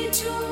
কিছু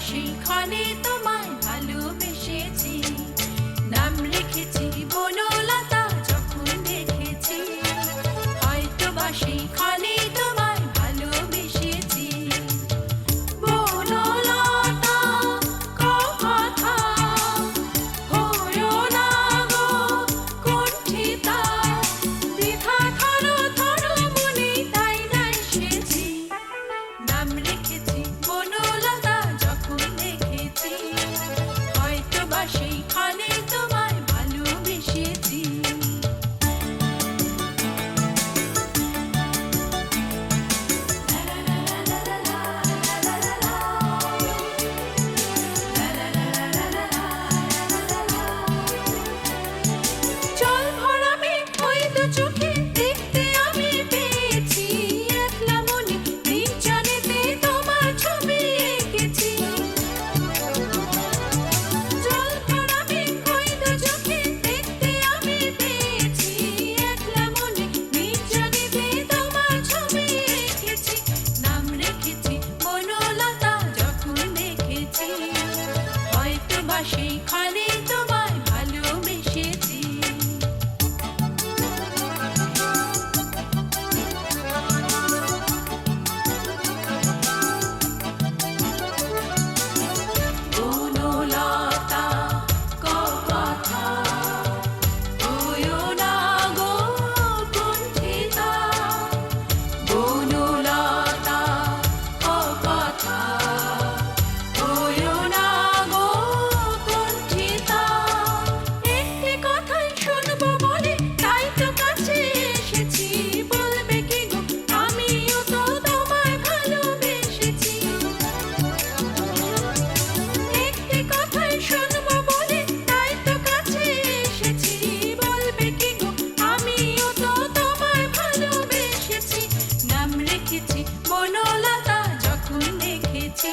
সেইখানে তোমায় ভালোবেসেছি নাম রেখেছি বনলতা যখন দেখেছি হয়তো বা সেইখানে তোমায় ভালোবেসেছি বনলতা কথা হয়ো না গো কুণ্ঠিতা বৃথা থরো থরো মনে তাই না এসেছি নাম রেখেছি বনলতা হয়তো বা সেইখানে তোমায় ভালোবেসেছি জল ভরাবে ওই দু চোখে দেখতে আমি পেয়েছি একলা মনে নির্জনেতে তোমার ছবি এঁকেছি সেইখানে তোমায় ভালোবেসেছি বনলতা কথা হয়ো না গো কুণ্ঠিতা বনলতা কথা হয়ো না গো একটি কথাই শুনবো বলে তাই তো কাছে এসেছি বলবে কি গো আমিও তো তোমায় ভালোবেসেছি একটি কথাই শুনবো বলে তাই তো কাছে এসেছি বলবে কি গো আমিও তো তোমায় ভালোবেসেছি নাম রেখেছি বনলতা যখন দেখেছি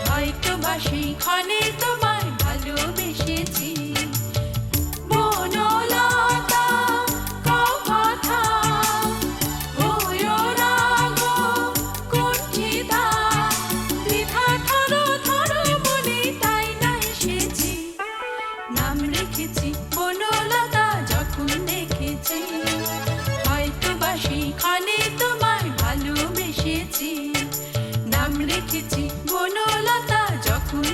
হয়তো বা সেইখানে তোমায় ভালোবেসেছি বনলতা কথা হয়ো না গো কুণ্ঠিতা বৃথা থরো থরো মনে তাই না এসেছি নাম রেখেছি বনলতা যখন দেখেছি হয়তো বা সেইখানে তোমায় ভালোবেসেছি নাম রেখেছি বনলতা যখন